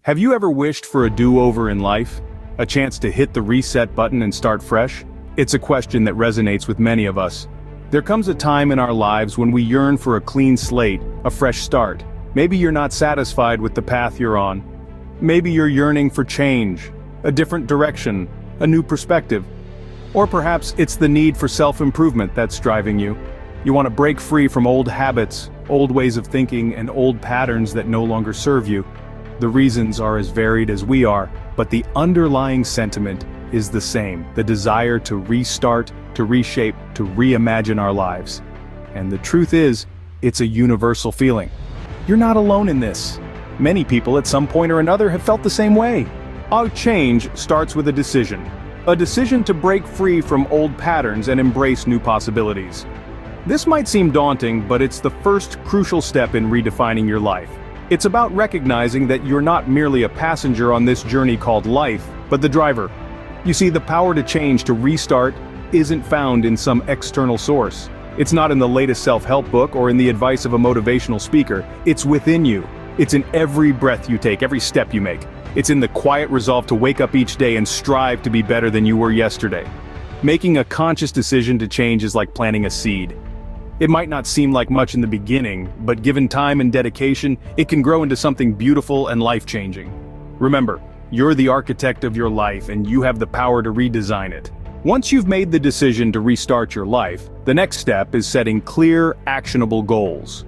Have you ever wished for a do-over in life? A chance to hit the reset button and start fresh? It's a question that resonates with many of us. There comes a time in our lives when we yearn for a clean slate, a fresh start. Maybe you're not satisfied with the path you're on. Maybe you're yearning for change, a different direction, a new perspective. Or perhaps it's the need for self-improvement that's driving you. You want to break free from old habits, old ways of thinking, and old patterns that no longer serve you. The reasons are as varied as we are, but the underlying sentiment is the same: the desire to restart, to reshape, to reimagine our lives. And the truth is, it's a universal feeling. You're not alone in this. Many people at some point or another have felt the same way. Our change starts with a decision to break free from old patterns and embrace new possibilities. This might seem daunting, but it's the first crucial step in redefining your life. It's about recognizing that you're not merely a passenger on this journey called life, but the driver. You see, the power to change, to restart, isn't found in some external source. It's not in the latest self-help book or in the advice of a motivational speaker. It's within you. It's in every breath you take, every step you make. It's in the quiet resolve to wake up each day and strive to be better than you were yesterday. Making a conscious decision to change is like planting a seed. It might not seem like much in the beginning, but given time and dedication, it can grow into something beautiful and life-changing. Remember, you're the architect of your life and you have the power to redesign it. Once you've made the decision to restart your life, the next step is setting clear, actionable goals.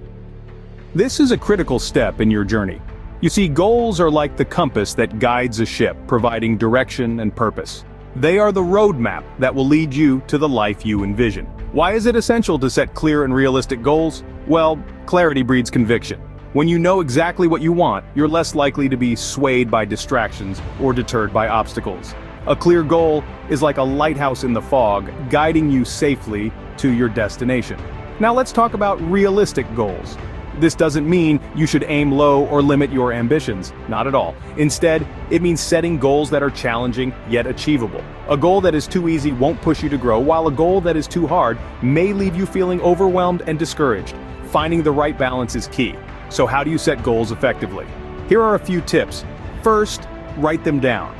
This is a critical step in your journey. You see, goals are like the compass that guides a ship, providing direction and purpose. They are the roadmap that will lead you to the life you envision. Why is it essential to set clear and realistic goals? Well, clarity breeds conviction. When you know exactly what you want, you're less likely to be swayed by distractions or deterred by obstacles. A clear goal is like a lighthouse in the fog, guiding you safely to your destination. Now let's talk about realistic goals. This doesn't mean you should aim low or limit your ambitions, not at all. Instead, it means setting goals that are challenging yet achievable. A goal that is too easy won't push you to grow, while a goal that is too hard may leave you feeling overwhelmed and discouraged. Finding the right balance is key. So how do you set goals effectively? Here are a few tips. First, write them down.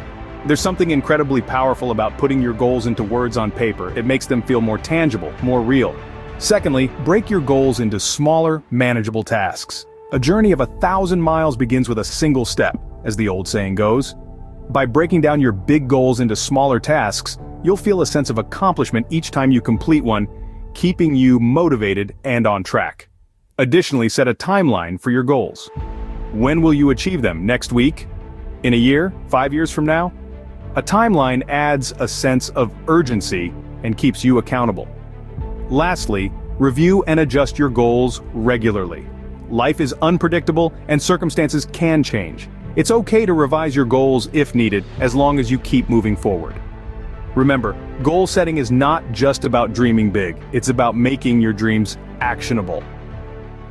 There's something incredibly powerful about putting your goals into words on paper. It makes them feel more tangible, more real. Secondly, break your goals into smaller, manageable tasks. A journey of 1,000 miles begins with a single step, as the old saying goes. By breaking down your big goals into smaller tasks, you'll feel a sense of accomplishment each time you complete one, keeping you motivated and on track. Additionally, set a timeline for your goals. When will you achieve them? Next week? In a year? 5 years from now? A timeline adds a sense of urgency and keeps you accountable. Lastly, review and adjust your goals regularly. Life is unpredictable and circumstances can change. It's okay to revise your goals if needed, as long as you keep moving forward. Remember, goal setting is not just about dreaming big, it's about making your dreams actionable.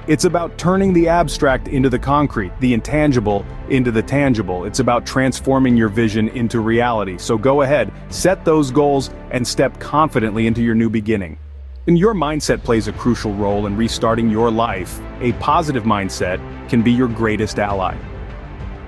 It's about turning the abstract into the concrete, the intangible into the tangible. It's about transforming your vision into reality. So go ahead, set those goals and step confidently into your new beginning. And your mindset plays a crucial role in restarting your life. A positive mindset can be your greatest ally.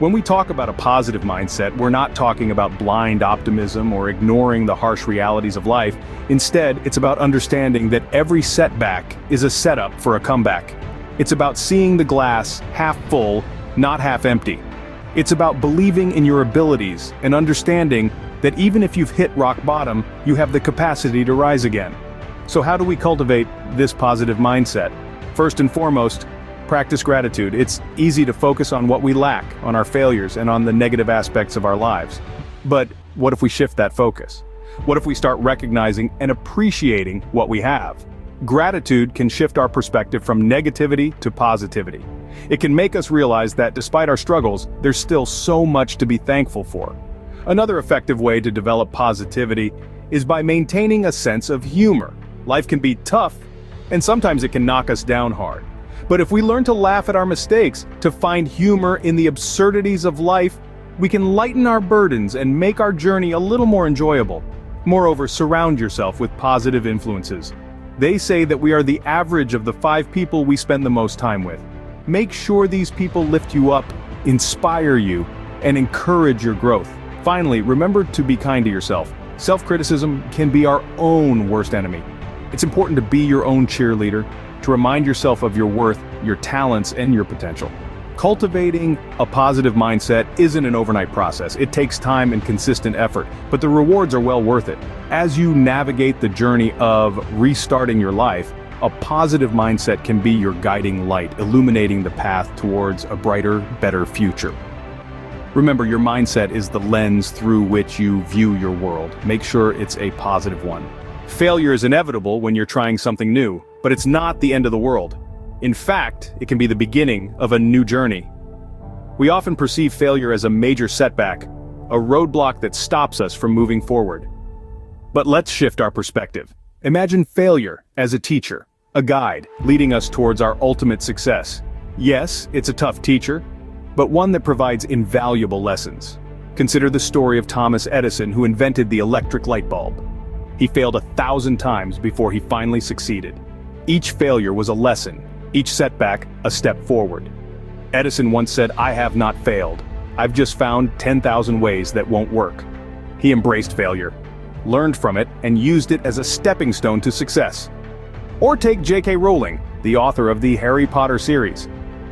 When we talk about a positive mindset, we're not talking about blind optimism or ignoring the harsh realities of life. Instead, it's about understanding that every setback is a setup for a comeback. It's about seeing the glass half full, not half empty. It's about believing in your abilities and understanding that even if you've hit rock bottom, you have the capacity to rise again. So how do we cultivate this positive mindset? First and foremost, practice gratitude. It's easy to focus on what we lack, on our failures, and on the negative aspects of our lives. But what if we shift that focus? What if we start recognizing and appreciating what we have? Gratitude can shift our perspective from negativity to positivity. It can make us realize that despite our struggles, there's still so much to be thankful for. Another effective way to develop positivity is by maintaining a sense of humor. Life can be tough, and sometimes it can knock us down hard. But if we learn to laugh at our mistakes, to find humor in the absurdities of life, we can lighten our burdens and make our journey a little more enjoyable. Moreover, surround yourself with positive influences. They say that we are the average of the 5 people we spend the most time with. Make sure these people lift you up, inspire you, and encourage your growth. Finally, remember to be kind to yourself. Self-criticism can be our own worst enemy. It's important to be your own cheerleader, to remind yourself of your worth, your talents, and your potential. Cultivating a positive mindset isn't an overnight process. It takes time and consistent effort, but the rewards are well worth it. As you navigate the journey of restarting your life, a positive mindset can be your guiding light, illuminating the path towards a brighter, better future. Remember, your mindset is the lens through which you view your world. Make sure it's a positive one. Failure is inevitable when you're trying something new, but it's not the end of the world. In fact, it can be the beginning of a new journey. We often perceive failure as a major setback, a roadblock that stops us from moving forward. But let's shift our perspective. Imagine failure as a teacher, a guide, leading us towards our ultimate success. Yes, it's a tough teacher, but one that provides invaluable lessons. Consider the story of Thomas Edison, who invented the electric light bulb. He failed 1,000 times before he finally succeeded. Each failure was a lesson, each setback a step forward. Edison once said, "I have not failed. I've just found 10,000 ways that won't work." He embraced failure, learned from it, and used it as a stepping stone to success. Or take J.K. Rowling, the author of the Harry Potter series.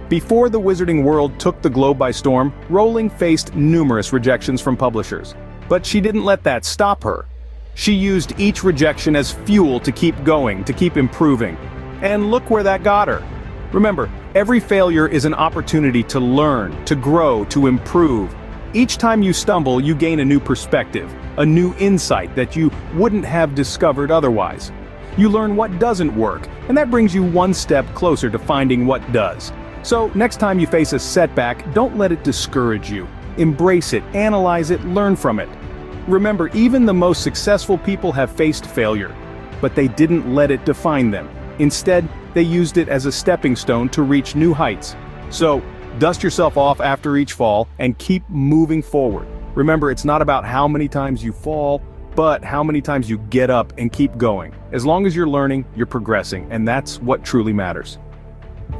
Before the wizarding world took the globe by storm, Rowling faced numerous rejections from publishers. But she didn't let that stop her. She used each rejection as fuel to keep going, to keep improving. And look where that got her. Remember, every failure is an opportunity to learn, to grow, to improve. Each time you stumble, you gain a new perspective, a new insight that you wouldn't have discovered otherwise. You learn what doesn't work, and that brings you one step closer to finding what does. So, next time you face a setback, don't let it discourage you. Embrace it, analyze it, learn from it. Remember, even the most successful people have faced failure, but they didn't let it define them. Instead, they used it as a stepping stone to reach new heights. So, dust yourself off after each fall and keep moving forward. Remember, it's not about how many times you fall, but how many times you get up and keep going. As long as you're learning, you're progressing, and that's what truly matters.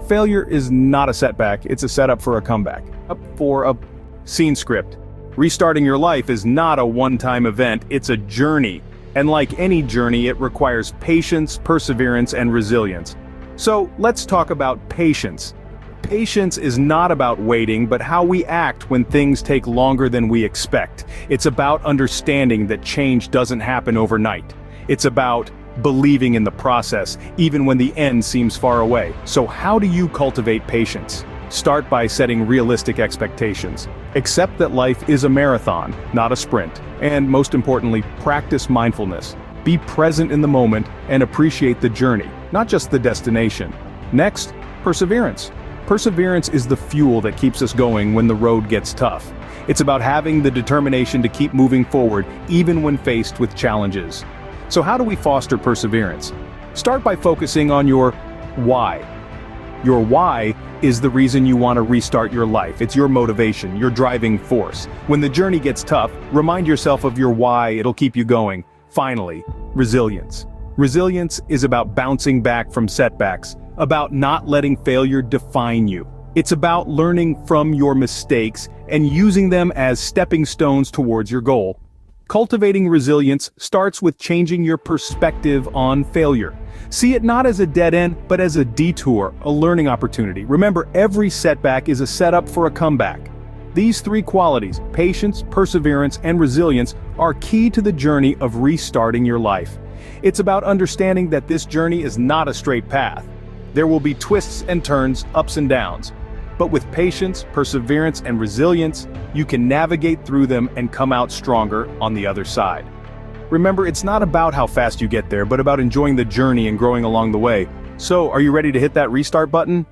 Failure is not a setback, it's a setup for a comeback. Up for a scene script. Restarting your life is not a one-time event, it's a journey. And like any journey, it requires patience, perseverance, and resilience. So let's talk about patience. Patience is not about waiting, but how we act when things take longer than we expect. It's about understanding that change doesn't happen overnight. It's about believing in the process, even when the end seems far away. So how do you cultivate patience? Start by setting realistic expectations. Accept that life is a marathon, not a sprint. And most importantly, practice mindfulness. Be present in the moment and appreciate the journey, not just the destination. Next, perseverance. Perseverance is the fuel that keeps us going when the road gets tough. It's about having the determination to keep moving forward, even when faced with challenges. So how do we foster perseverance? Start by focusing on your why. Your why is the reason you want to restart your life. It's your motivation, your driving force. When the journey gets tough, remind yourself of your why, it'll keep you going. Finally, resilience. Resilience is about bouncing back from setbacks, about not letting failure define you. It's about learning from your mistakes and using them as stepping stones towards your goal. Cultivating resilience starts with changing your perspective on failure. See it not as a dead end, but as a detour, a learning opportunity. Remember, every setback is a setup for a comeback. These three qualities, patience, perseverance, and resilience, are key to the journey of restarting your life. It's about understanding that this journey is not a straight path. There will be twists and turns, ups and downs. But with patience, perseverance, and resilience, you can navigate through them and come out stronger on the other side. Remember, it's not about how fast you get there, but about enjoying the journey and growing along the way. So, are you ready to hit that restart button?